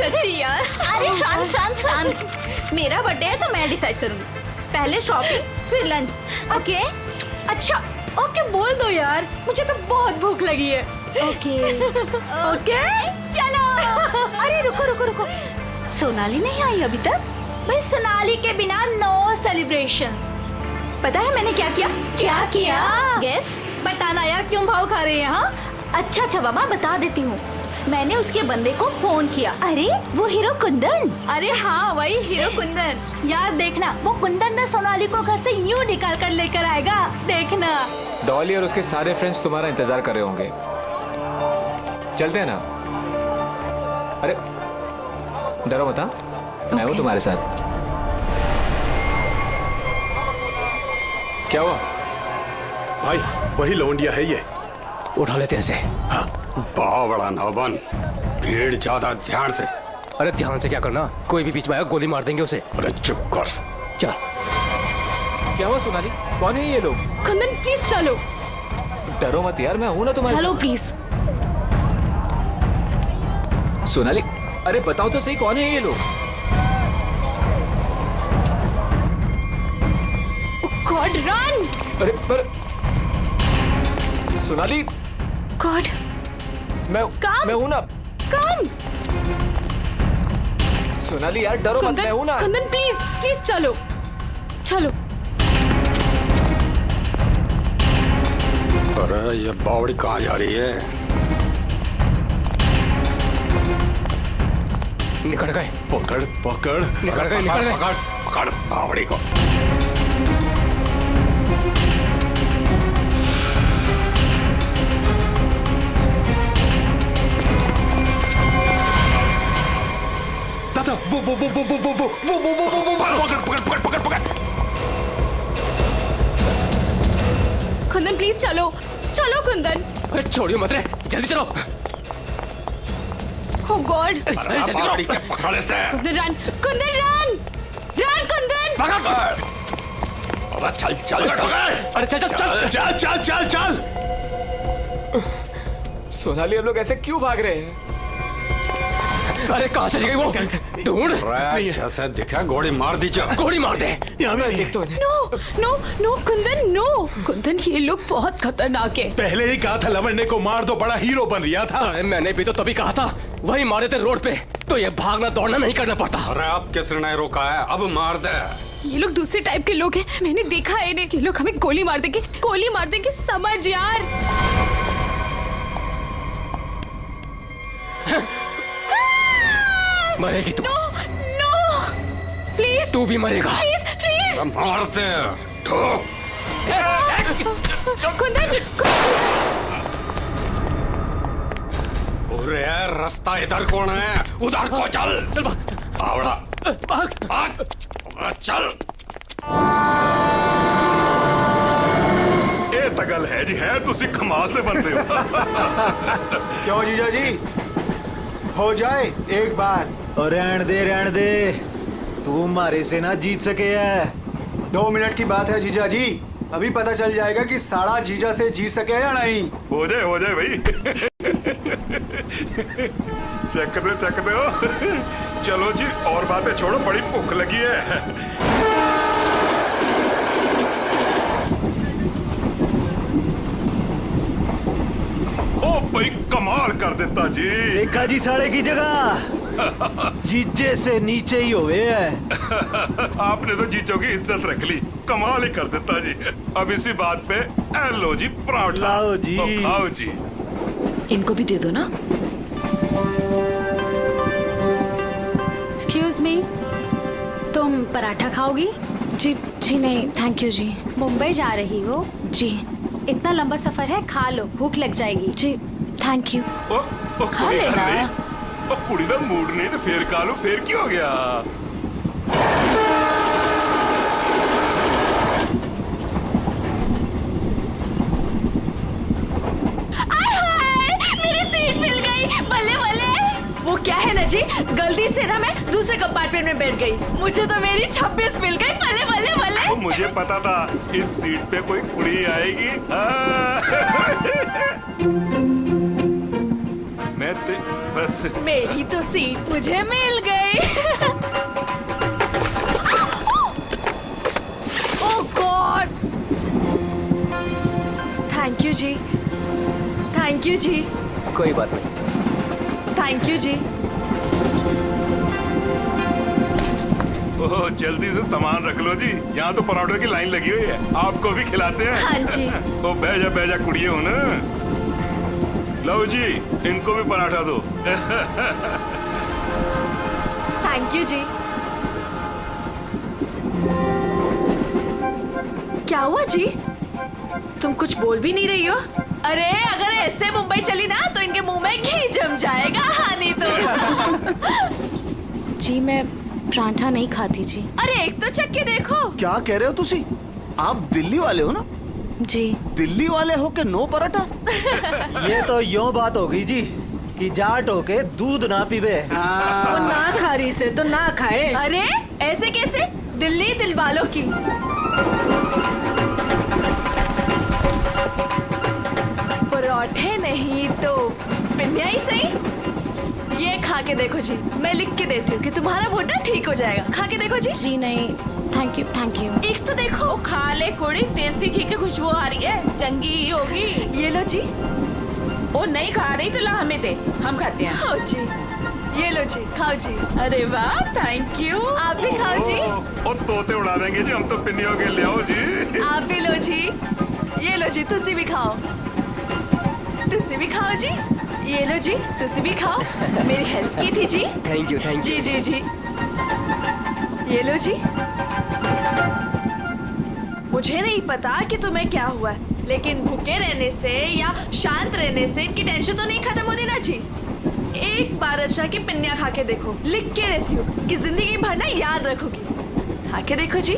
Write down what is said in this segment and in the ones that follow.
सच्ची यार। अरे शांत शांत शांत, मेरा बर्थडे है तो मैं डिसाइड करूंगी। पहले शॉपिंग फिर लंच, ओके? अच्छा ओके बोल दो यार, मुझे तो बहुत भूख लगी है। ओके ओके चलो। अरे रुको रुको रुको, सोनाली नहीं आई अभी तक? भाई सोनाली के बिना नो सेलिब्रेशंस। पता है मैंने क्या किया? क्या किया? गेस। बताना यार, क्यों भाव खा रही है? हाँ अच्छा बाबा बता देती हूँ। मैंने उसके बंदे को फोन किया। अरे वो हीरो कुंदन। अरे हाँ वही हीरो कुंदन। यार देखना, वो कुंदन ना सोनाली को घर से यूं निकाल कर लेकर आएगा, देखना। डॉली और उसके सारे फ्रेंड्स तुम्हारा इंतजार कर रहे होंगे। चलते हैं ना? अरे डरो मत, मैं हूँ तुम्हारे साथ। क्या हुआ? भाई वही लौंडिया है ये, उठा लेते हैं इसे। हाँ बावड़ा ना बन, भीड़ ज्यादा, ध्यान से। अरे ध्यान से क्या करना, कोई भी बीच में आया गोली मार देंगे उसे। अरे चुप कर। चल। क्या हुआ सोनाली? कौन है ये लोग? कुंदन प्लीज चलो। डरो मत यार, मैं हूं ना तुम्हारे चलो साथ। प्लीज। सोनाली अरे बताओ तो सही, कौन है ये लोग? God run. अरे पर सोनाली, गॉड काम। मैं हूं ना। कम। सोनाली यार डरो मत, मैं हूं ना। कुंदन प्लीज प्लीज चलो चलो। अरे ये बावड़ी कहाँ जा रही है? निकल गए। पकड़ पकड़, निकल गए, निकल गए। पकड़ पकड़ बावड़ी को। दादा वो पकड़ पकड़ पकड़ पकड़ पकड़। कुंदन प्लीज चलो चलो कुंदन। अरे छोड़िए मत रे, जल्दी चलो। ओ गॉड। अरे जल्दी बावड़ी करो। के पकड़ से। Kundan run, Kundan run, run Kundan. पकड़। अबे चल चल पकड़। अरे चल चल चल। चल चल चल चल। सोनाली हम लोग ऐसे क्यों भाग रहे हैं? अरे कहाँ चली गई वो? ढूंढ। जैसे दिखा गोली मार दी। चल गोली मार दे। देखता हूँ। No no no Kundan no. Kundan ये लोग बहुत खतरनाक है। पहले ही कहा था लवंडे को मार दो, बड़ा हीरो बन रिया था। अरे मैंने भी तो तभी कहा था, वही मारे थे रोड पे, तो ये भागना दौड़ना नहीं करना पड़ता। अरे अब किसने नहीं रोका है, अब मार दे। ये लोग दूसरे टाइप के लोग हैं, मैंने देखा है इन्हें। ये लोग हमें गोली मार देंगे, समझ यार। मरेगी तू। नो नो प्लीज, तू भी मरेगा। Please please. अरे मार दे। ठोक। कुंदन अरे रास्ता इधर कौन है? उधर को चल। चल भाग। बावड़ा भाग। भाग। अबे चल। ਇਹ ਤਾਂ ਗੱਲ ਹੈ ਜੀ, ਹੈ ਤੁਸੀਂ ਕਮਾਲ ਦੇ ਬੰਦੇ ਹੋ। क्यों जीजा जी, हो जाए एक बार। और रहन दे, तू हमारे से ना जीत सके है। 2 मिनट की बात है जीजा जी, अभी पता चल जाएगा कि साड़ा जीजा से जीत सके या नहीं। हो जाए भाई। चक दो। चलो जी और बातें छोड़ो, बड़ी भूख लगी है। ओ भाई कमाल कर देता जी। देखा जी साड़े की जगह जीजे से नीचे ही हुए है। आपने तो जीजों की इज्जत रख ली, कमाल ही कर देता जी। अब इसी बात पे लो जी पराठा। लाओ जी। तो खाओ जी। इनको भी दे दो ना। एक्सक्यूज मी, तुम पराठा खाओगी? जी जी नहीं थैंक यू जी। मुंबई जा रही हो? जी इतना लंबा सफर है, खा लो, भूख लग जाएगी। जी थैंक यू। ओ खा कोई लेना। गल नहीं। ओ कुड़ी दा मूड नहीं तो फिर खा लो, फिर की हो गया? मेरी सीट मिल गई, बल्ले बल्ले। वो क्या है ना जी, गलती से ना मैं दूसरे कंपार्टमेंट में बैठ गई, मुझे तो मेरी 26 मिल गई। बल्ले बल्ले बल्ले। तो मुझे पता था इस सीट पे कोई कुड़ी आएगी। मैं बस मेरी तो सीट मुझे मिल गई। ओह गॉड, थैंक यू जी, थैंक यू जी, कोई बात नहीं। थैंक यू जी। ओह जल्दी से सामान रख लो जी, यहाँ तो पराठों की लाइन लगी हुई है, आपको भी खिलाते हैं। हाँ जी। ओ बैजा कुड़िए हो ना। लो जी, इनको भी पराठा दो। थैंक यू जी। क्या हुआ जी, तुम कुछ बोल भी नहीं रही हो? अरे अगर ऐसे मुंबई चली ना तो इनके मुंह में घी जम जाएगा। हाँ नहीं तो। जी मैं पराठा नहीं खाती जी। अरे एक तो चख के देखो। क्या कह रहे हो तुसी? आप दिल्ली वाले हो ना? जी। दिल्ली वाले हो के नो पराठा? ये तो यूं बात हो गई जी कि जाट हो के दूध ना पीवे। वो ना खा रही से तो ना खाए। अरे ऐसे कैसे? दिल्ली दिल वालों की। पराठे नहीं तो पिन्निया ही सही। ये खा के देखो जी, मैं लिख के देती हूँ कि तुम्हारा मोटा ठीक हो जाएगा। खा के देखो जी। जी नहीं, थैंक यू थैंक यू। एक तो देखो। खा ले कुड़ी, देसी घी की खुशबू आ रही है, चंगी ही होगी। ये लो जी। वो नहीं खा रही तो ला हमें दे, हम खाते हैं। खाओ जी, ये लो जी, खाओ जी। अरे वाह, थैंक यू। आप भी खाओ जी। ओ तोते उड़ा देंगे जी, हम तो पिन्नियों के ले आओ जी। आप भी लो जी, ये लो जी, तुसी भी खाओ। तुसी भी खाओ जी, ये लो जी, तुसी भी खाओ। मेरी हेल्प की थी जी। थैंक यू थैंक जी यू। जी जी, ये लो जी। मुझे नहीं पता कि तुम्हें क्या हुआ है, लेकिन भूखे रहने से या शांत रहने से इनकी टेंशन तो नहीं खत्म होती ना जी। एक बार अच्छा की पिन्निया खा के देखो, लिख के रहती हूँ कि जिंदगी भर ना याद रखोगी। खा के देखो जी।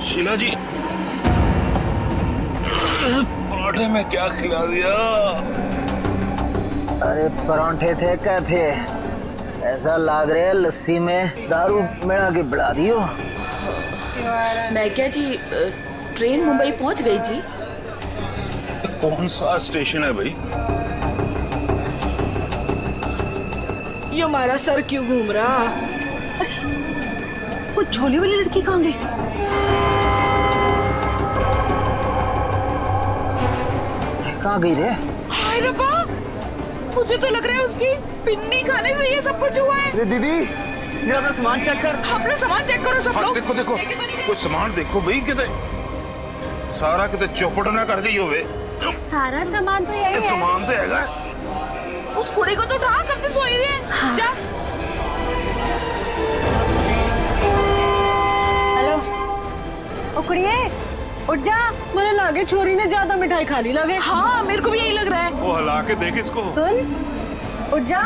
शीला जी, पराठे में क्या खिला दिया? अरे परांठे थे क्या थे? ऐसा लाग रहा है लस्सी में दारू मिला के बढ़ा दियो। मैं क्या जी, ट्रेन मुंबई पहुंच गई जी। कौन सा स्टेशन है भाई? ये हमारा सर क्यों घूम रहा? वो झोले वाली लड़की कहाँ गई? कहाँ गई रे? हाय रब्बा, मुझे तो लग रहा है उसकी पिन्नी खाने से ये सब कुछ हुआ है। दीदी जरा अपना सामान चेक कर। अपना सामान चेक करो सब लोग। देखो देखो, कुछ सामान देखो भाई, किते सारा किते चौपट ना कर गई होवे। सारा सामान तो यही है। सामान तो हैगा। उस कुड़ी को तो उठा, कब से सोई हुई है। हाँ। जा। हेलो, ओ कुड़िए, उठ जा। मुझे लगे छोरी ने ज्यादा मिठाई खा ली लगे। हाँ मेरे को भी यही लग रहा है। वो हिला के देख इसको। सुन, उठ जा।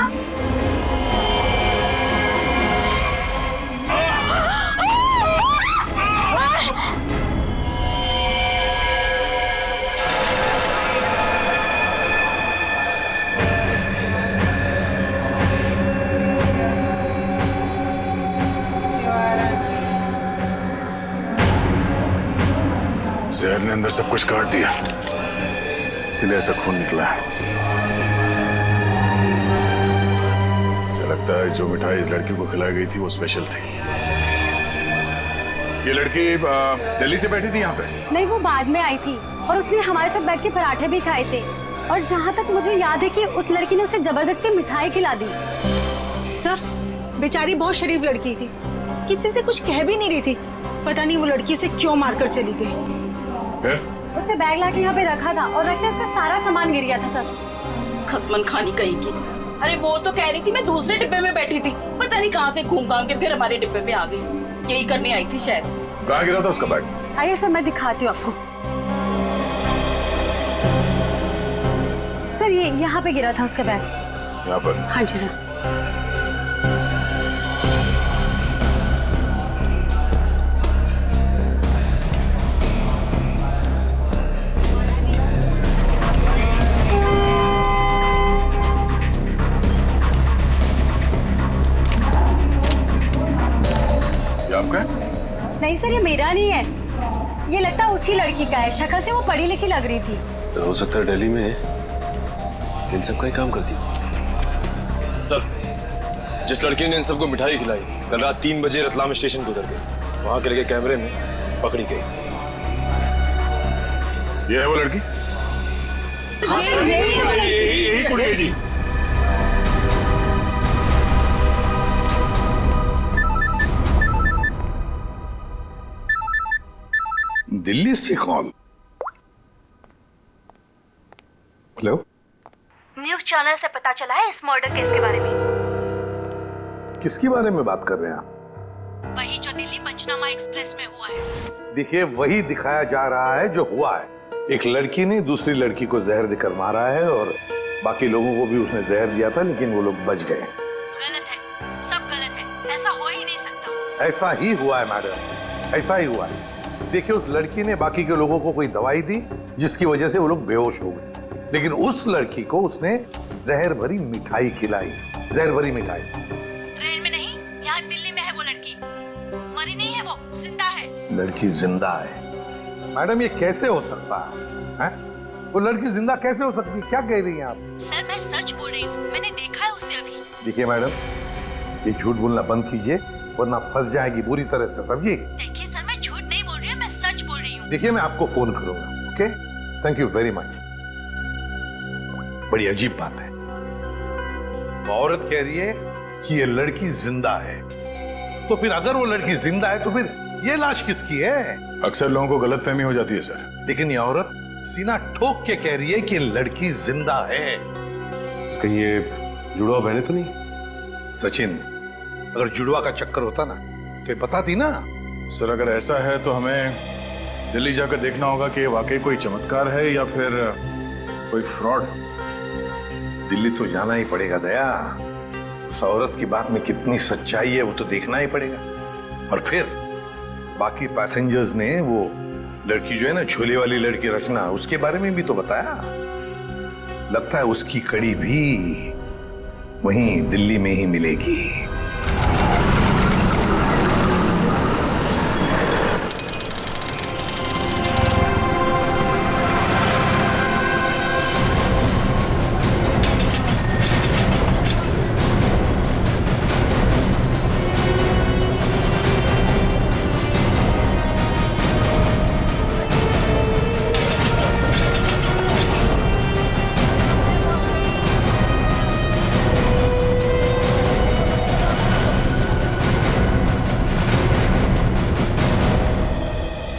जहर ने अंदर सब कुछ काट दिया, इसलिए ऐसा खून निकला है। मुझे लगता है जो मिठाई इस लड़की को खिलाई गई थी वो स्पेशल थी। ये लड़की दिल्ली से बैठी थी यहाँ पे? नहीं, वो बाद में आई थी और उसने हमारे साथ बैठ के पराठे भी खाए थे। और जहाँ तक मुझे याद है कि उस लड़की ने उसे जबरदस्ती मिठाई खिला दी। सर, बेचारी बहुत शरीफ लड़की थी, किसी से कुछ कह भी नहीं रही थी। पता नहीं वो लड़की उसे क्यों मारकर चली गई। फिर उसने बैग लाके यहाँ पे रखा था और रखते उसका सारा सामान गिर गया था सर। खसमन खानी कहीं की। अरे वो तो कह रही थी मैं दूसरे डिब्बे में बैठी थी, पता नहीं कहाँ से घूम घाम के फिर हमारे डिब्बे पे आ गई। यही करने आई थी शायद। कहाँ गिरा था उसका बैग? आइए सर, मैं दिखाती हूँ आपको। सर, ये यहाँ पे गिरा था उसका बैग। यहाँ पर? हाँ जी सर। ये आपका है? नहीं सर, ये मेरा नहीं है, ये लगता है उसी लड़की का है। शक्ल से वो पढ़ी लिखी लग रही थी। तो हो सकता है दिल्ली में इन सब का ही काम करती हो। सर, जिस लड़की ने इन सबको मिठाई खिलाई कल रात 3 बजे रतलाम स्टेशन पे उतर गई, वहां के लगे कैमरे में पकड़ी गई। ये है वो लड़की? यही कुड़ी जी। दिल्ली से कौन? हेलो, न्यूज़ चैनल से पता चला है इस मर्डर केस के बारे में। किसके बारे में बात कर रहे हैं आप? वही जो दिल्ली पंचनामा एक्सप्रेस में हुआ है। देखिए, वही दिखाया जा रहा है जो हुआ है। एक लड़की ने दूसरी लड़की को जहर देकर मारा है और बाकी लोगों को भी उसने जहर दिया था, लेकिन वो लोग बच गए। गलत है, सब गलत है, ऐसा हो ही नहीं सकता। ऐसा ही हुआ है मैडम, ऐसा ही हुआ है। देखिए, उस लड़की ने बाकी के लोगों को कोई दवाई दी जिसकी वजह से वो लोग बेहोश हो गए, लेकिन उस लड़की को उसने जहर भरी मिठाई खिलाई। जहर भरी मिठाई। ट्रेन में नहीं, यहाँ दिल्ली में है वो लड़की। मरी नहीं है, वो जिंदा है। लड़की जिंदा है? मैडम, ये कैसे हो सकता है? वो लड़की जिंदा कैसे हो सकती है? क्या कह रही हैं आप? सर, मैं सच बोल रही हूँ, मैंने देखा है उसे अभी। देखिए मैडम, ये झूठ बोलना बंद कीजिए वरना फंस जाएगी बुरी तरह से, समझिए? देखिए सर, मैं झूठ नहीं बोल रही हूँ, मैं सच बोल रही हूँ। देखिए, मैं आपको फोन करूंगा। Okay, thank you very much. बड़ी अजीब बात है, वो औरत कह रही है कि ये लड़की जिंदा है। तो फिर अगर वो लड़की जिंदा है तो फिर ये लाश किसकी है? अक्सर लोगों को गलतफहमी हो जाती है सर। लेकिन ये औरत सीना ठोक के कह रही है कि लड़की जिंदा है। कहीं ये जुड़वा बहने तो नहीं? सचिन, अगर जुड़वा का चक्कर होता ना तो ये बताती ना। सर, अगर ऐसा है तो हमें दिल्ली जाकर देखना होगा कि वाकई कोई चमत्कार है या फिर कोई फ्रॉड। दिल्ली तो जाना ही पड़ेगा दया। उस औरत की बात में कितनी सच्चाई है वो तो देखना ही पड़ेगा। और फिर बाकी पैसेंजर्स ने वो लड़की जो है ना, झोले वाली लड़की रचना, उसके बारे में भी तो बताया। लगता है उसकी कड़ी भी वहीं दिल्ली में ही मिलेगी।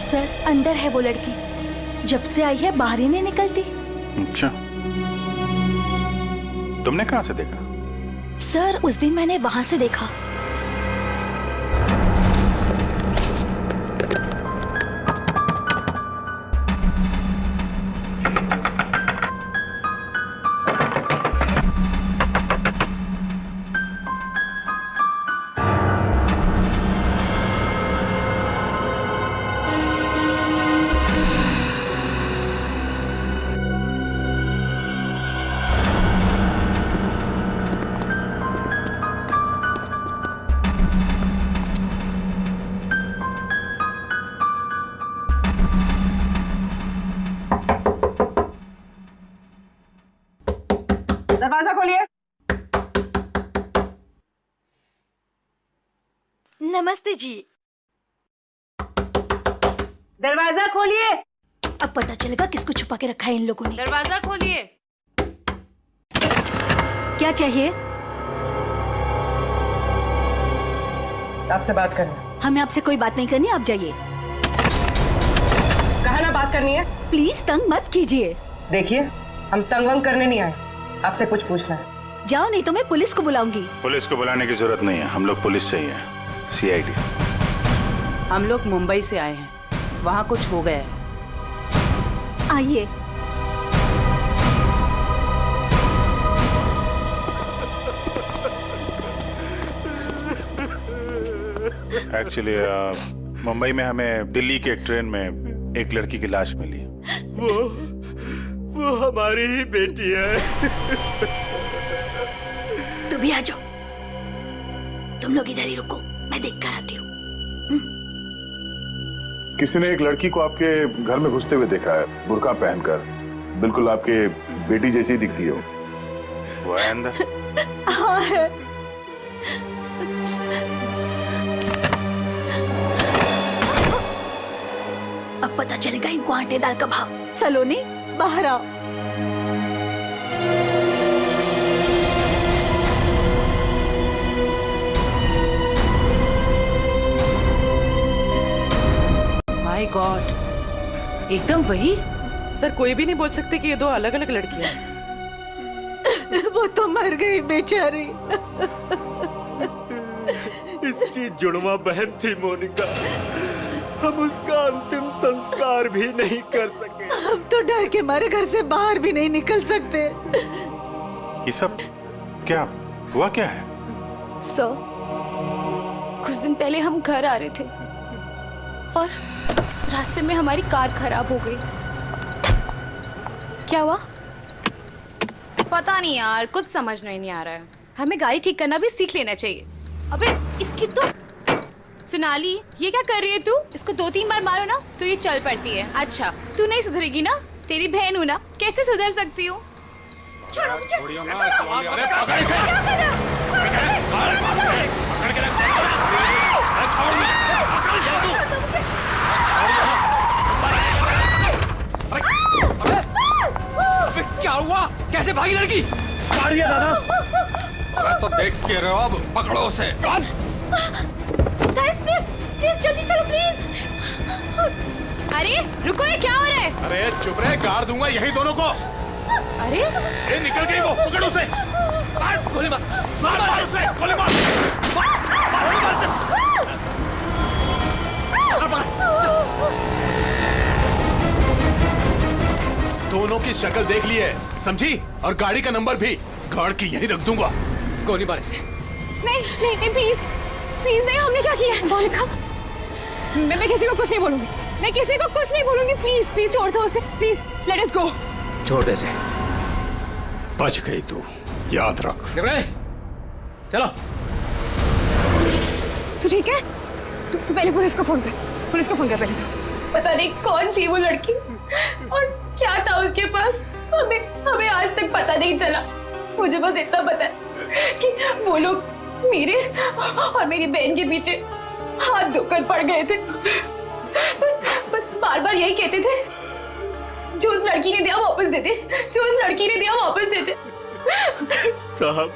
सर, अंदर है वो लड़की, जब से आई है बाहर ही नहीं निकलती। अच्छा, तुमने कहां से देखा? सर, उस दिन मैंने वहां से देखा। दरवाजा खोलिए। नमस्ते जी। दरवाजा खोलिए। अब पता चलेगा किसको छुपा के रखा है इन लोगों ने। दरवाजा खोलिए। क्या चाहिए? आपसे बात करना। हमें आपसे कोई बात नहीं करनी, आप जाइए। कहा ना बात करनी है। प्लीज तंग मत कीजिए। देखिए, हम तंग वंग करने नहीं आए, आपसे कुछ पूछना है। जाओ, नहीं तो मैं पुलिस को बुलाऊंगी। पुलिस को बुलाने की जरूरत नहीं है, हम लोग पुलिस से ही हैं, CID। हम लोग मुंबई से आए हैं, वहाँ कुछ हो गया है। आइए। एक्चुअली मुंबई में हमें दिल्ली के एक ट्रेन में एक लड़की की लाश मिली। वो हमारी ही बेटी है। तुम भी आ जाओ। तुम लोग इधर ही रुको, मैं देख कर आती हूँ। किसी ने एक लड़की को आपके घर में घुसते हुए देखा है, बुर्का पहनकर, बिल्कुल आपके बेटी जैसी दिखती है वो है अंदर। हाँ है। अब पता चलेगा इनको आटे दाल का भाव। सलोनी, बाहर आओ। माय गॉड, एकदम वही। सर, कोई भी नहीं बोल सकते कि ये दो अलग अलग लड़कियां हैं। वो तो मर गई बेचारी। इसकी जुड़वा बहन थी मोनिका। हम उसका अंतिम संस्कार भी नहीं कर सके। हम तो डर के मारे घर से बाहर भी नहीं निकल सकते। ये सब क्या हुआ, क्या है? सर, कुछ दिन पहले हम घर आ रहे थे और रास्ते में हमारी कार खराब हो गई। क्या हुआ? पता नहीं यार, कुछ समझ नहीं आ रहा है। हमें गाड़ी ठीक करना भी सीख लेना चाहिए। अबे इसकी तो सोनाली, ये क्या कर रही है तू? इसको 2-3 बार मारो ना तो ये चल पड़ती है। अच्छा, तू नहीं सुधरेगी ना? तेरी बहन हूँ ना, कैसे सुधर सकती हूँ? छोड़ो मुझे, क्या हुआ? कैसे भागी लड़की? मारिए दादा। अरे तो देख के रहो, अब पकड़ो उसे। गाइस प्लीज प्लीज जल्दी चलो प्लीज। अरे रुको, ये क्या हो रहा है? अरे चुप रहे, गाड़ दूंगा यही दोनों को। अरे ए, निकल गई वो, पकड़ उसे। मार, गोली मार, मार उसे, गोली मार, गोली मार उसे। दोनों की शक्ल देख ली है, समझी? और गाड़ी का नंबर भी गाड़ के यहीं रख दूंगा। गोली मार इसे। नहीं नहीं नहीं, प्लीज प्लीज नहीं, हमने क्या किया है? मोनिका, मैं किसी को कुछ नहीं बोलूंगी, मैं किसी को कुछ नहीं बोलूंगी। प्लीज प्लीज छोड़ दो उसे, प्लीज लेट अस गो। छोड़ दे इसे। बच गई तू, याद रख। चलो। तू ठीक है? तू पहले पुलिस को फोन कर, पुलिस को फोन कर पहले। तो पता नहीं कौन थी वो लड़की और क्या था उसके पास, हमें आज तक पता नहीं चला। मुझे बस इतना पता है कि वो लोग मेरे और मेरी बहन के पीछे हाथ धोकर पड़ गए थे। बस बार बार यही कहते थे, जो उस लड़की ने दिया वापस दे दे, जो उस लड़की ने दिया वापस दे दे। साहब,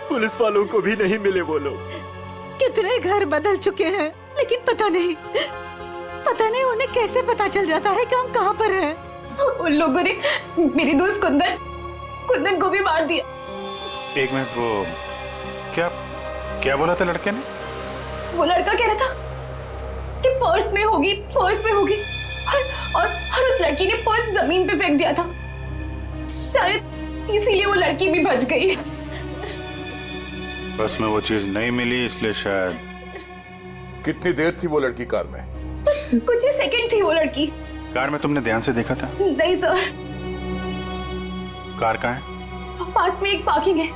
पुलिस वालों को भी नहीं मिले वो लोग। कितने घर बदल चुके हैं, लेकिन पता नहीं उन्हें कैसे पता चल जाता है कि हम कहाँ पर हैं। उन लोगों ने मेरी दोस्त कुंदन को भी मार दिया। एक मिनट, वो क्या बोला था लड़के ने? वो लड़का कह रहा था कि पर्स में होगी और उस लड़की ने पर्स जमीन पे फेंक दिया था। शायद इसीलिए वो लड़की भी बच गई। बस में वो चीज नहीं मिली, इसलिए शायद। कितनी देर थी वो लड़की कार में? कुछ ही सेकंड थी वो लड़की। कार में तुमने ध्यान से देखा था? नहीं सर। कार कहाँ है? पास में एक पार्किंग है,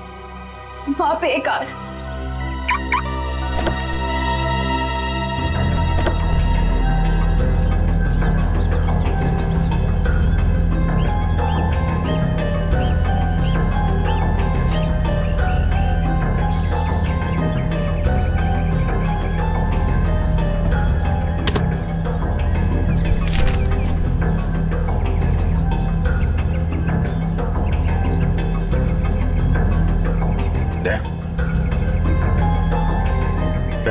वहां पे एक कार।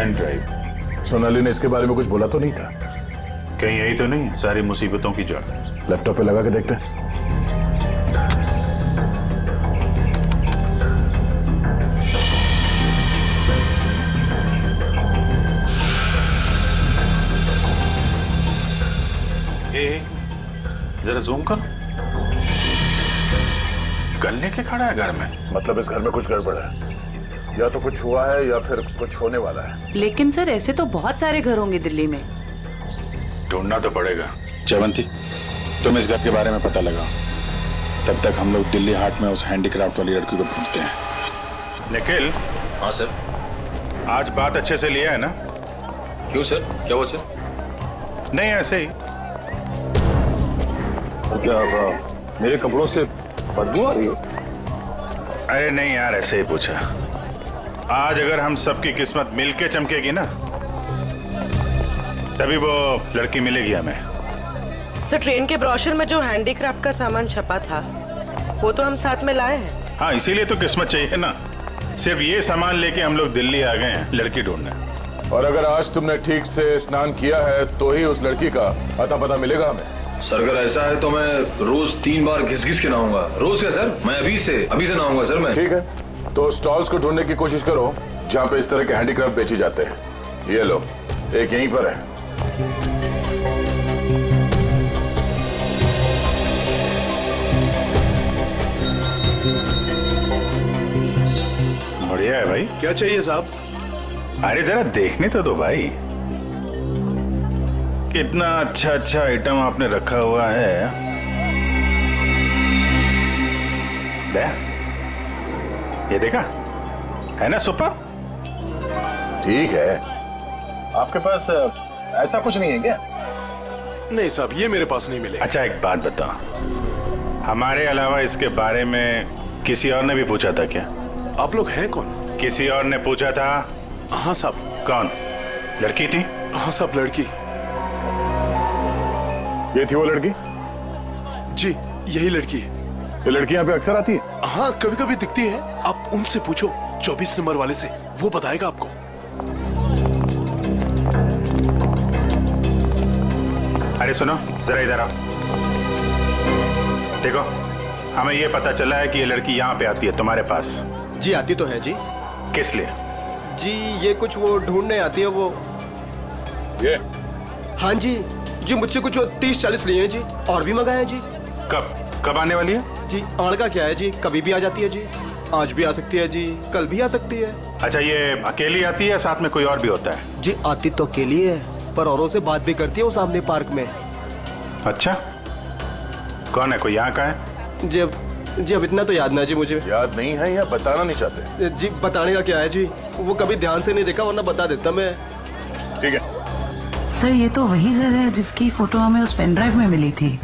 Pen drive. सोनाली ने इसके बारे में कुछ बोला तो नहीं था? कहीं यही तो नहीं सारी मुसीबतों की जड़? लैपटॉप पे लगा के देखते हैं। जरा जूम कर। गन लेके खड़ा है घर में? मतलब इस घर में कुछ गड़बड़ है, या तो कुछ हुआ है या फिर कुछ होने वाला है। लेकिन सर ऐसे तो बहुत सारे घर होंगे दिल्ली में। ढूंढना तो पड़ेगा। जयवंती, तुम इस घर के बारे में पता लगाओ, तब तक हम लोग दिल्ली हाट में उस हैंडीक्राफ्ट वाली लड़की को ढूंढते हैं। निखिल। हाँ सर। आज बात अच्छे से लिया है ना? क्यों सर, क्या हुआ सर? नहीं ऐसे ही। क्या मेरे कपड़ों से बदबू आ रही है? अरे नहीं यार, ऐसे ही पूछा। आज अगर हम सबकी किस्मत मिलके चमकेगी ना, तभी वो लड़की मिलेगी हमें। सर ट्रेन के ब्रोशर में जो हैंडीक्राफ्ट का सामान छपा था वो तो हम साथ में लाए हैं। हाँ, इसीलिए तो किस्मत चाहिए ना। सिर्फ ये सामान लेके हम लोग दिल्ली आ गए हैं लड़की ढूंढने। और अगर आज तुमने ठीक से स्नान किया है तो ही उस लड़की का अता पता मिलेगा हमें। सर अगर ऐसा है तो मैं रोज 3 बार घिस घिस के नहाऊंगा। रोज क्या सर? मैं अभी से नहाऊंगा सर मैं। ठीक है, तो स्टॉल्स को ढूंढने की कोशिश करो जहाँ पे इस तरह के हैंडीक्राफ्ट बेचे जाते हैं। ये लो, एक यहीं पर है। बढ़िया है भाई। क्या चाहिए साहब? अरे जरा देखने तो दो भाई, कितना अच्छा अच्छा आइटम आपने रखा हुआ है। दे, ये देखा है ना, सुपर। ठीक है, आपके पास ऐसा कुछ नहीं है क्या? नहीं साहब, ये मेरे पास नहीं मिलेगा। अच्छा एक बात बताओ, हमारे अलावा इसके बारे में किसी और ने भी पूछा था क्या? आप लोग हैं कौन? किसी और ने पूछा था? हाँ साहब। कौन? लड़की थी? हाँ साहब, लड़की। ये थी वो लड़की? जी, यही लड़की है। ये लड़की यहाँ पे अक्सर आती है? हाँ, कभी कभी दिखती है। आप उनसे पूछो 24 नंबर वाले से, वो बताएगा आपको। अरे सुनो जरा इधर आओ। देखो, हमें ये पता चला है कि ये लड़की यहाँ पे आती है तुम्हारे पास। जी आती तो है जी। किस लिए? जी ये कुछ वो ढूंढने आती है वो। ये? हाँ जी, जी मुझसे कुछ 30-40 लिए हैं जी, और भी मंगाए हैं जी। कब आने वाली है? जी आड़ का क्या है जी, कभी भी आ जाती है जी। आज भी आ सकती है जी, कल भी आ सकती है। अच्छा, ये अकेली आती है, साथ में कोई और भी होता है? जी आती तो अकेली है, पर औरों से बात भी करती है वो सामने पार्क में। अच्छा, कौन है? कोई यहाँ का है? जी अब इतना तो याद ना जी मुझे। याद नहीं है या बताना नहीं चाहते? जी बताने का क्या है जी, वो कभी ध्यान से नहीं देखा, वरना बता देता मैं। ठीक है सर, ये तो वही घर है जिसकी फोटो हमें उस पेन ड्राइव में मिली थी।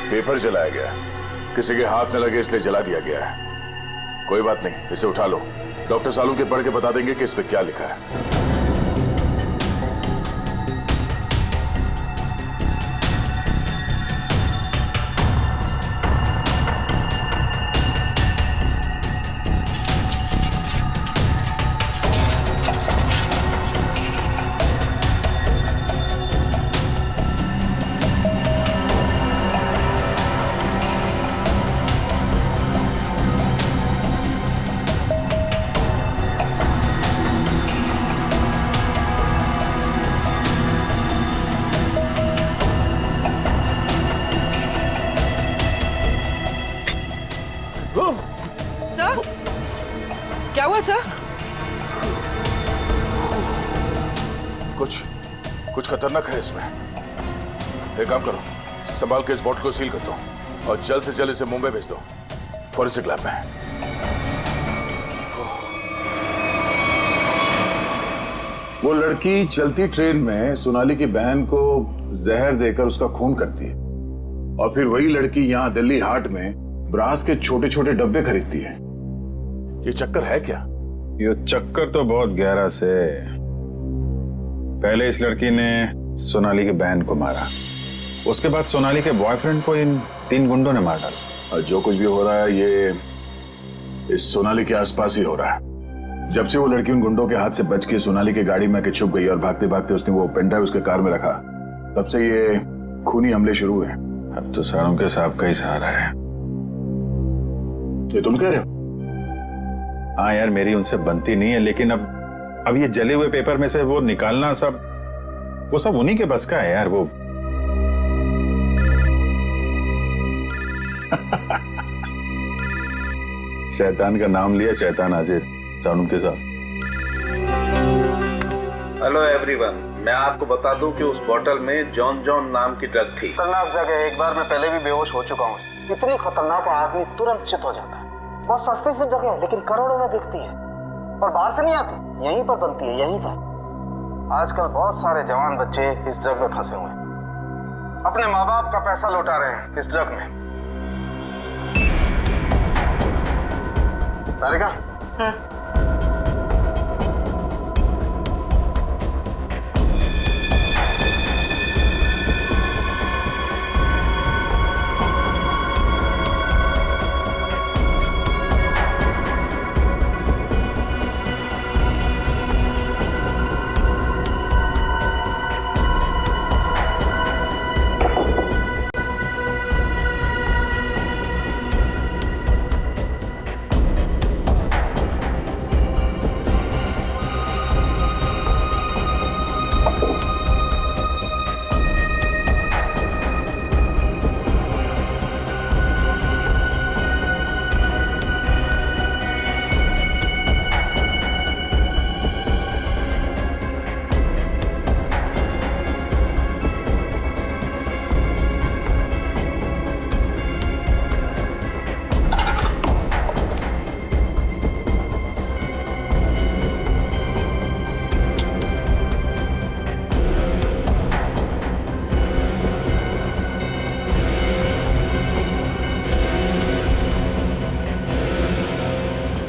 पेपर जलाया गया, किसी के हाथ न लगे इसलिए जला दिया गया है। कोई बात नहीं, इसे उठा लो, डॉक्टर सालूके पढ़ के बता देंगे कि इस पे क्या लिखा है। सर क्या हुआ सर? कुछ खतरनाक है इसमें। एक काम करो, संभाल के इस बॉटल को सील कर दो। और जल्द से जल्द इसे मुंबई भेज दो फॉरेंसिक लैब में। वो लड़की चलती ट्रेन में सोनाली की बहन को जहर देकर उसका खून करती है और फिर वही लड़की यहाँ दिल्ली हाट में ब्रास के छोटे छोटे डब्बे खरीदती है। ये चक्कर है क्या? ये चक्कर तो बहुत गहरा से। पहले इस लड़की ने सोनाली की बहन को मारा, उसके बाद सोनाली के बॉयफ्रेंड को इन 3 गुंडों ने मार डाला। और जो कुछ भी हो रहा है ये इस सोनाली के आसपास ही हो रहा है। जब से वो लड़की उन गुंडों के हाथ से बच के सोनाली की गाड़ी में आके छुप गई और भागते भागते उसने वो पेनड्राइव उसके कार में रखा, तब से ये खूनी हमले शुरू हुए। अब तो सारों के साहब का ही सहारा है। ये तुम कह रहे हो? हाँ यार, मेरी उनसे बनती नहीं है, लेकिन अब ये जले हुए पेपर में से वो निकालना वो सब उन्हीं के बस का है यार। वो शैतान का नाम लिया, शैतान हाजिर। सानुम के साथ। हेलो एवरीवन, मैं आपको बता दूं कि उस बोतल में जॉन जॉन नाम की ड्रग थी। खतरनाक जगह, एक बार मैं पहले भी बेहोश हो चुका हूँ। इतनी खतरनाक आदमी तुरंत चित हो जाता है। बहुत सस्ती सी जगह है लेकिन करोड़ों में बिकती है और बाहर से नहीं आती, यहीं पर बनती है, यहीं पर। आजकल बहुत सारे जवान बच्चे इस ड्रग में फंसे हुए हैं, अपने माँ बाप का पैसा लौटा रहे हैं इस ड्रग में। तारिका,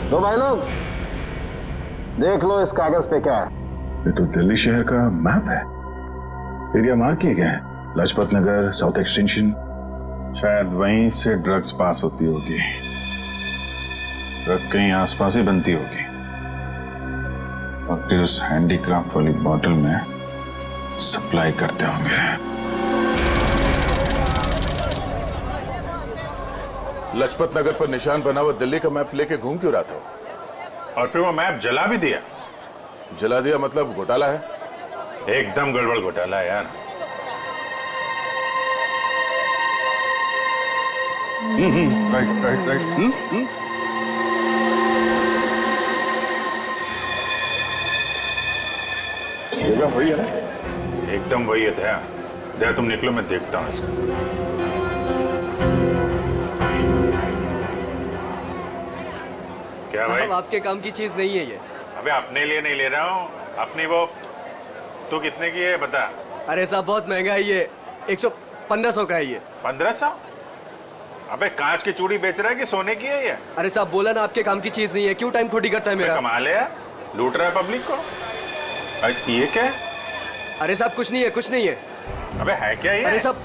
तो भाई लोग देख लो इस कागज पे क्या है। ये तो दिल्ली शहर का मैप है। एरिया मार्क किए गए हैं, लाजपत नगर, साउथ एक्सटेंशन। शायद वहीं से ड्रग्स पास होती होगी। ड्रग कहीं आसपास ही बनती होगी और फिर उस हैंडीक्राफ्ट वाली बॉटल में सप्लाई करते होंगे। लाजपत नगर पर निशान बना हुआ दिल्ली का मैप लेके घूम क्यों रहा था? और फिर वो मैप जला भी दिया। जला दिया मतलब घोटाला है? एकदम गड़बड़ घोटाला है यार। Right right right. जगह वही है ना? एकदम वही है दया। दया तुम निकलो, मैं देखता हूँ इसको। क्या भाई? आपके काम की चीज नहीं है ये। अबे अपने लिए नहीं ले रहा हूँ, अपनी वो। तू कितने की है बता? अरे साहब बहुत महंगा है ये, 1500 का है ये। 1500? अबे कांच की चूड़ी बेच रहा है कि सोने की है ये? अरे साहब बोला ना आपके काम की चीज नहीं है, क्यों टाइम खोटी करता है मेरा? कमाल है यार, लूट रहा है पब्लिक को। ये क्या है? अरे साहब कुछ नहीं है, कुछ नहीं है। अबे है क्या ये? अरे साहब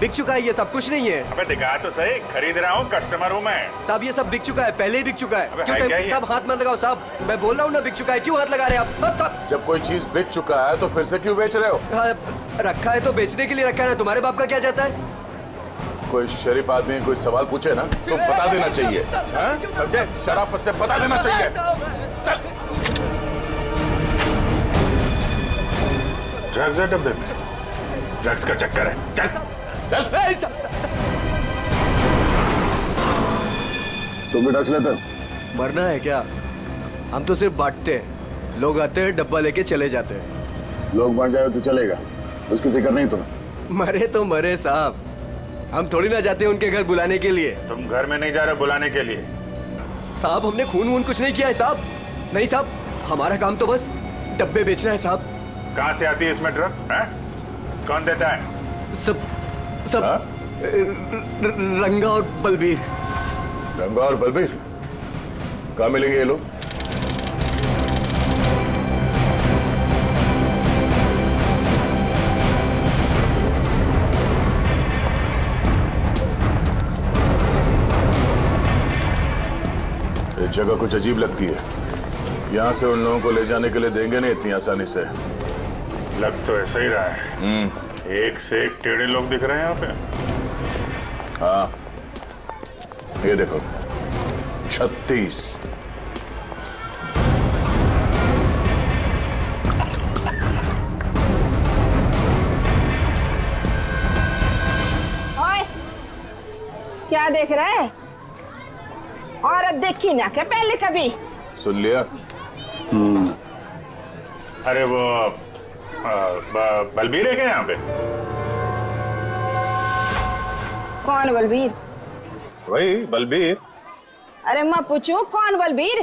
बिक चुका है ये सब, कुछ नहीं है। अबे दिखा तो सही, खरीद रहा हूँ, कस्टमर हूँ मैं। साहब ये सब बिक चुका है, पहले ही बिक चुका है। अबे क्यों है क्या ये? साहब हाथ मत लगाओ साहब, मैं बोल रहा हूँ ना बिक चुका है, क्यों हाथ लगा रहे हैं आप? साहब जब कोई चीज बिक चुका है तो फिर से क्यों बेच रहे हो? रखा है तो बेचने के लिए रखा है ना, तुम्हारे बाप का क्या जाता है? कोई शरीफ आदमी कोई सवाल पूछे ना तो बता देना चाहिए, समझे? शराफत से बता देना चाहिए। चल। ड्रग्स है डब्बे में, ड्रग्स का चक्कर है। चल चल। तुम भी ड्रग्स लेते? मरना है क्या? हम तो सिर्फ बांटते हैं, लोग आते हैं डब्बा लेके चले जाते हैं। लोग मर जाए तो चलेगा, उसकी फिक्र नहीं तुम्हें? मरे तो मरे साहब, हम थोड़ी ना जाते उनके घर बुलाने के लिए। तुम घर में नहीं जा रहे बुलाने के लिए? साहब हमने खून वून कुछ नहीं किया है साहब। नहीं साहब, हमारा काम तो बस डब्बे बेचना है साहब। कहाँ से आती है इसमें ड्रग है? कौन देता है? सब रंगा और बलबीर। रंगा और बलबीर कहाँ मिलेंगे ये लोग? ये जगह कुछ अजीब लगती है। यहाँ से उन लोगों को ले जाने के लिए देंगे नहीं इतनी आसानी से। लग तो ऐसा ही रहा है। एक से एक टेढ़े लोग दिख रहे हैं यहाँ पे। हाँ, ये देखो 36। ओए, क्या देख रहे हैं? औरत देखी ना क्या पहले कभी? सुन लिया? अरे वो बलबीर है क्या यहाँ पे? कौन बलबीर? वही बलबीर। अरे मैं पूछूं कौन बलबीर?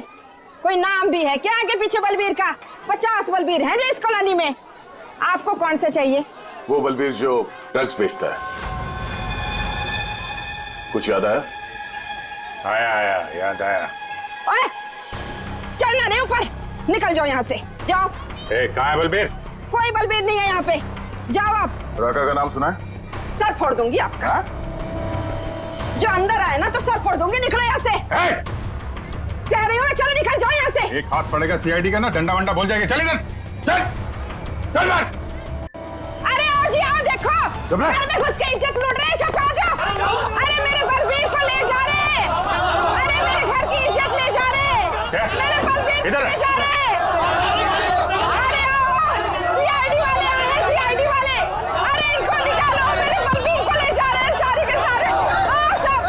कोई नाम भी है क्या आगे पीछे बलबीर का? 50 बलबीर हैं जो इस कॉलोनी में। आपको कौन सा चाहिए? वो बलबीर जो ड्रग्स बेचता है। कुछ याद आया? आया याद आया। ओए, चढ़ना नहीं ऊपर, निकल जाओ यहाँ से, जाओ। कहाँ है बलबीर? कोई बलबीर नहीं है यहाँ पे, जाओ आप। राका का नाम सुना है? सर फोड़ दूंगी आपका। जो अंदर आए ना तो सर फोड़ दूंगी, निकलो यहाँ से। कह रही हूँ चलो निकल जाओ यहाँ से। एक हाथ पड़ेगा सीआईडी का ना, डंडा वंडा बोल जाएगा। चल इधर, चल चल बाहर। अरे आओ जी आओ, देखो घर में घुस के इज्जत लूट रहे, सब आ जाओ। अरे मेरे बलबीर को ले जा रहे, अरे मेरे घर की इज्जत ले जा रहे, मेरे बलबीर को ले जा रहे। अरे आओ, सीआईडी वाले आए हैं, सीआईडी वाले। अरे इनको निकालो, मेरे बलबीर को ले जा रहे हैं सारे के सारे। आओ सब।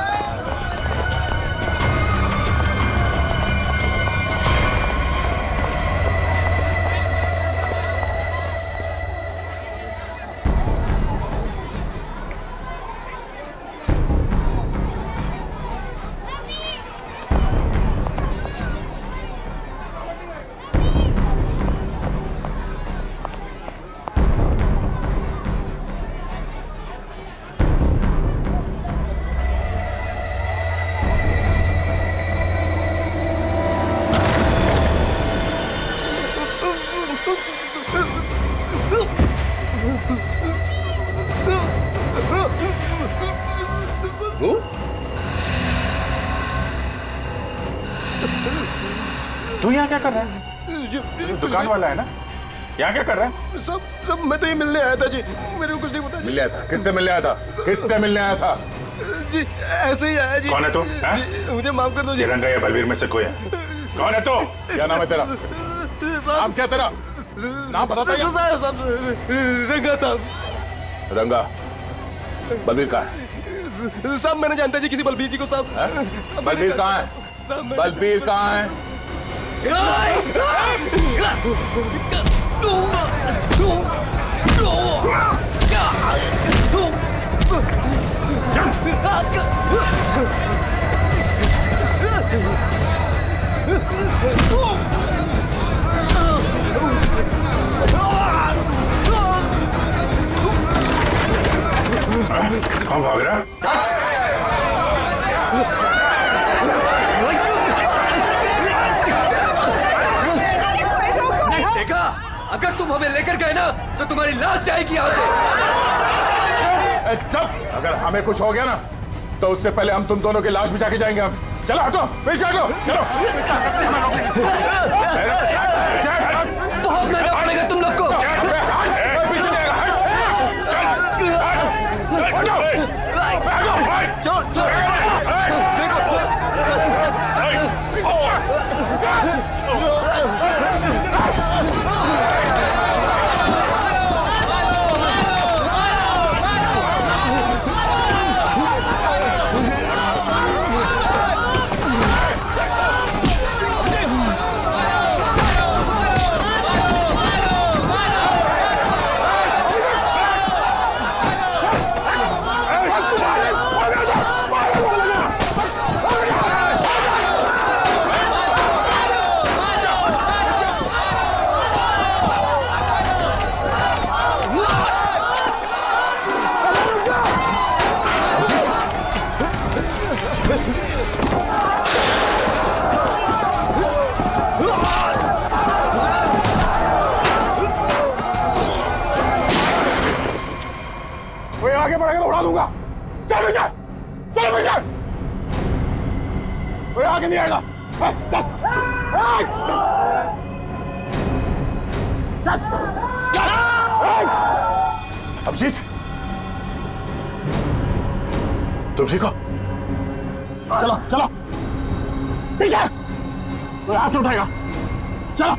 तू यहाँ क्या कर रहा है? दुकान वाला है ना? यहाँ क्या कर रहा है? सब मैं तो ये मिलने आया था जी, मेरे को कुछ नहीं पता। मिलने आया था? किससे मिलने आया था? किससे मिलने आया था? जी ऐसे ही आया जी। कौन है तू? जी, मुझे माफ कर दो जी। रंगा या बलबीर में से कोई है? कौन है तू? क्या नाम है तेरा? नाम क्या तेरा? नाम बताता है? रंगा साहब। रंगा। बलबीर कहाँ है? साहब मैंने जानता जी किसी बलबीर जी को साहब। बलबीर कहाँ है? बलबीर कहाँ है? कौन भाग रहा? देखा, अगर तुम हमें लेकर गए ना तो तुम्हारी लाश जाएगी यहाँ से। चुप! अगर हमें कुछ हो गया ना तो उससे पहले हम तुम दोनों की लाश बिछा के जाएंगे। हम चलो हटो, पीछे हटो, चलो। बहुत महंगा पड़ेगा तुम लोग को। पीछे जाएगा। कोई आगे बढ़ेगा तो उड़ा दूंगा। चल पीछे, चल पीछे। कोई आगे नहीं आएगा। चल, अभिजीत, तुम ठीक हो? चलो चलो पीछे, कोई हाथ नहीं उठाएगा। चलो।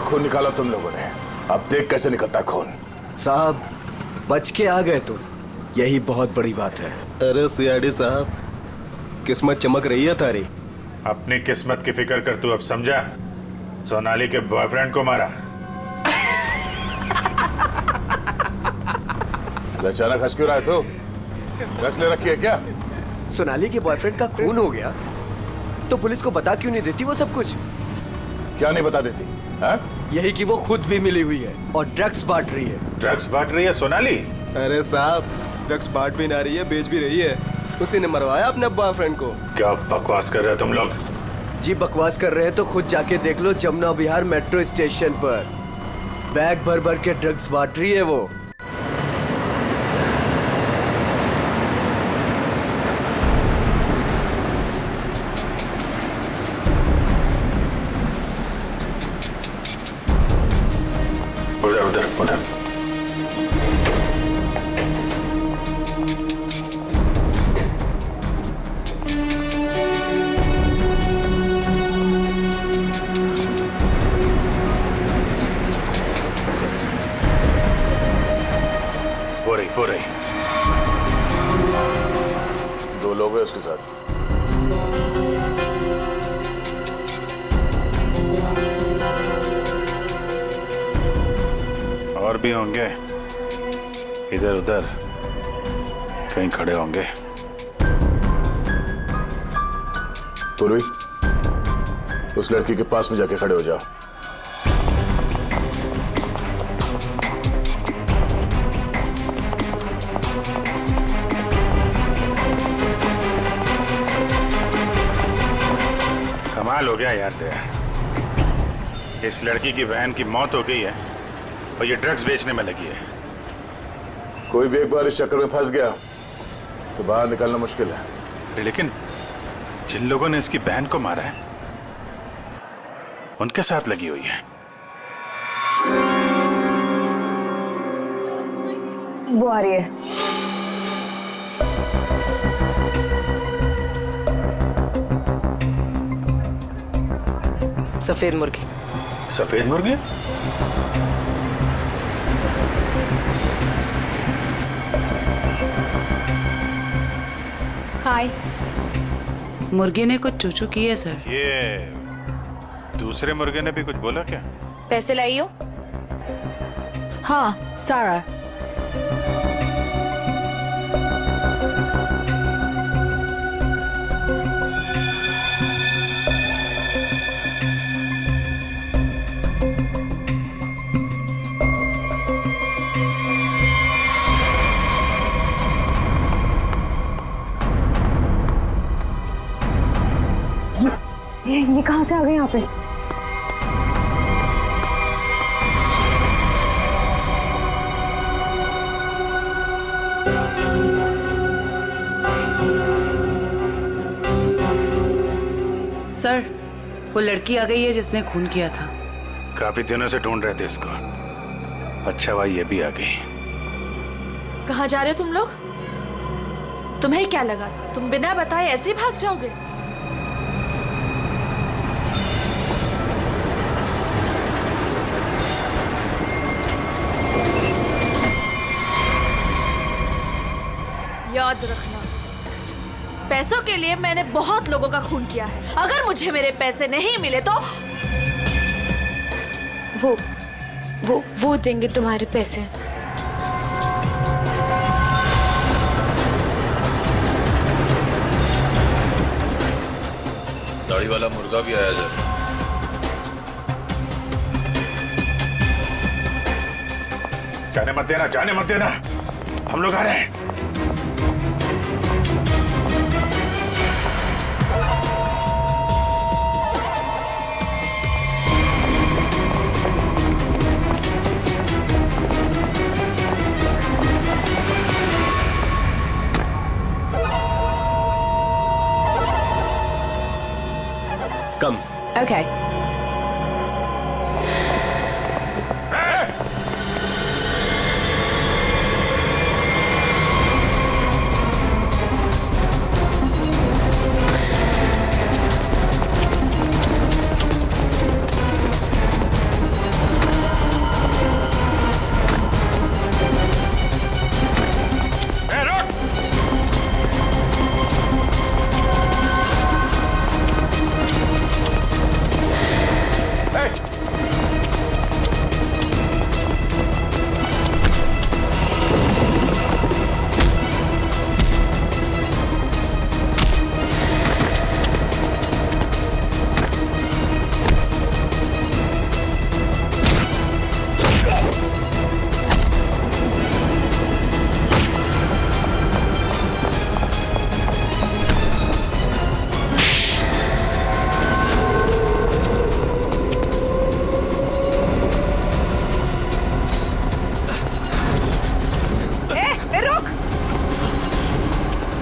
खून निकाला तुम लोगों ने, अब देख कैसे निकलता है खून। साहब बच के आ गए तुम, यही बहुत बड़ी बात है। अरे सीआईडी साहब, किस्मत चमक रही है तारी। अपनी किस्मत की फिक्र कर तू अब समझा? सोनाली के बॉयफ्रेंड को मारा। अचानक हंस क्यों रहा है तू? ड्रग्स ले रखी है क्या? सोनाली के बॉयफ्रेंड का खून हो गया तो पुलिस को बता क्यों नहीं देती वो सब कुछ? क्या नहीं बता देती है? यही कि वो खुद भी मिली हुई है और ड्रग्स बांट रही है। ड्रग्स बांट रही है सोनाली? अरे साहब, ड्रग्स बांट भी ना रही है, बेच भी रही है। उसी ने मरवाया अपने बॉयफ्रेंड को। क्या बकवास कर रहे हो तुम लोग? जी बकवास कर रहे हैं तो खुद जाके देख लो, जमुना विहार मेट्रो स्टेशन पर बैग भर भर के ड्रग्स बांट रही है वो। उधर उधर। वो रही। दो लोग हैं उसके साथ। और भी होंगे, इधर उधर कहीं खड़े होंगे। पूर्वी, उस लड़की के पास में जाके खड़े हो जाओ। कमाल हो गया यार तेरा। इस लड़की की बहन की मौत हो गई है और ये ड्रग्स बेचने में लगी है। कोई भी एक बार इस चक्कर में फंस गया तो बाहर निकलना मुश्किल है। लेकिन जिन लोगों ने इसकी बहन को मारा है उनके साथ लगी हुई है। वो आ रही है। सफेद मुर्गी। सफेद मुर्गी? हाय। मुर्गे ने कुछ चूचू की है सर। ये दूसरे मुर्गे ने भी कुछ बोला क्या? पैसे लाई हो? हाँ, सारा। ये कहां से आ गए यहाँ पे? सर, वो लड़की आ गई है जिसने खून किया था। काफी दिनों से ढूंढ रहे थे इसको। अच्छा भाई ये भी आ गई। कहाँ जा रहे हो तुम लोग? तुम्हें क्या लगा तुम बिना बताए ऐसे ही भाग जाओगे? याद रखना, पैसों के लिए मैंने बहुत लोगों का खून किया है। अगर मुझे मेरे पैसे नहीं मिले तो वो देंगे तुम्हारे पैसे। दाढ़ी वाला मुर्गा भी आया जाए। जाने मत देना, जाने मत देना, हम लोग आ रहे हैं। कम। Okay.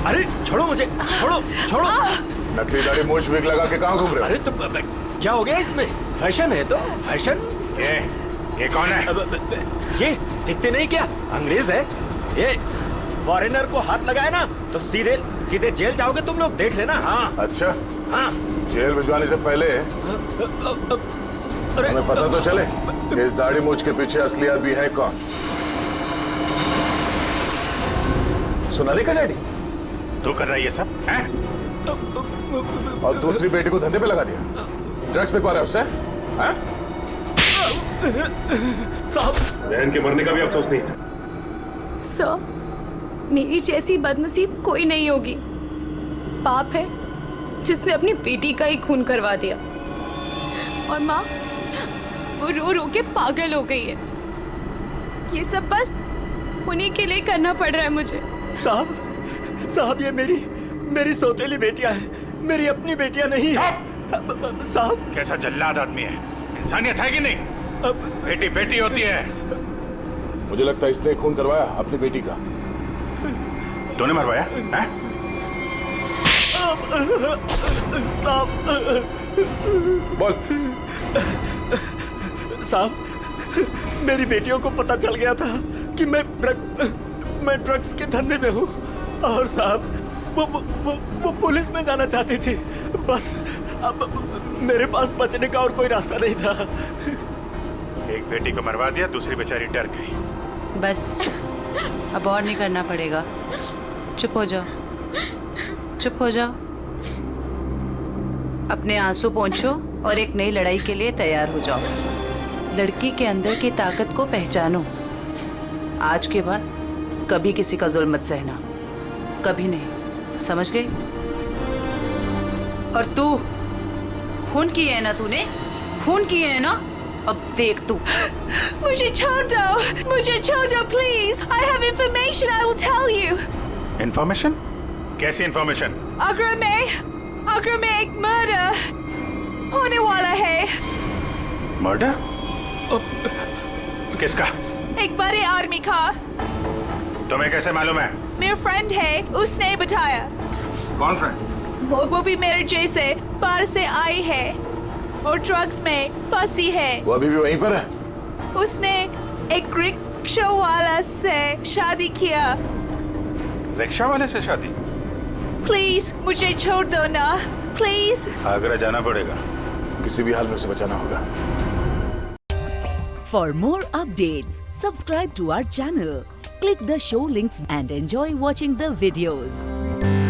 अरे छोड़ो मुझे, छोड़ो छोड़ो। नकली दाढ़ी मूछ विग लगा के कहाँ घूम रहे हो? अरे तुम क्या हो गया इसमें? फैशन है तो फैशन। ये कौन है? ये दिखते नहीं क्या? अंग्रेज है ये। फॉरेनर को हाथ लगाए ना तो सीधे सीधे जेल जाओगे तुम लोग, देख लेना। हाँ अच्छा, हाँ। जेल भिजवाने से पहले हमें पता तो चले कि इस दाढ़ी मूछ के पीछे असली आदमी है कौन। सोनाली का डैडी तू कर रहा है ये सब हैं? और दूसरी बेटी को धंधे पे लगा दिया, ड्रग्स पे है उससे। साहब, बहन के मरने का भी अफसोस नहीं था। सर, मेरी जैसी बदनसीब कोई नहीं होगी। पाप है जिसने अपनी बेटी का ही खून करवा दिया, और माँ वो रो रो के पागल हो गई है। ये सब बस उन्हीं के लिए करना पड़ रहा है मुझे। साहब ये मेरी सौतेली बेटियां हैं, मेरी अपनी बेटियां नहीं है। साहब कैसा जल्लाद आदमी है, इंसानियत है कि नहीं? बेटी बेटी होती है। मुझे लगता है इसने खून करवाया अपनी बेटी का। तूने मरवाया है? साहब बोल। साहब मेरी बेटियों को पता चल गया था कि मैं ड्रग्स के धंधे में हूँ, और साहब वो पुलिस में जाना चाहती थी। बस अब मेरे पास बचने का और कोई रास्ता नहीं था। एक बेटी को मरवा दिया, दूसरी बेचारी डर गई। बस अब और नहीं करना पड़ेगा। चुप हो जाओ, चुप हो जाओ। अपने आंसू पोंछो और एक नई लड़ाई के लिए तैयार हो जाओ। लड़की के अंदर की ताकत को पहचानो। आज के बाद कभी किसी का जुल्म मत सहना, कभी नहीं, समझ गए? और तू खून किए है ना, तूने खून किए है ना, अब देख तू। मुझे छोड़ दो please. I have information, I will tell you. Information? कैसी इंफॉर्मेशन? अगर में एक मर्डर होने वाला है। मर्डर? किसका? एक बड़े आदमी का। तुम्हें कैसे मालूम है? मेरा फ्रेंड है, उसने बताया। कौन फ्रेंड? वो भी मेरे जैसे बाहर से आई है और ड्रग्स में फंसी है। वो अभी भी वहीं पर है? उसने एक रिक्शा वाला से शादी किया। रिक्शा वाले से शादी? प्लीज मुझे छोड़ दो ना, प्लीज। आगरा जाना पड़ेगा, किसी भी हाल में उसे बचाना होगा। For more updates, subscribe to our channel, Click the show links and enjoy watching the videos.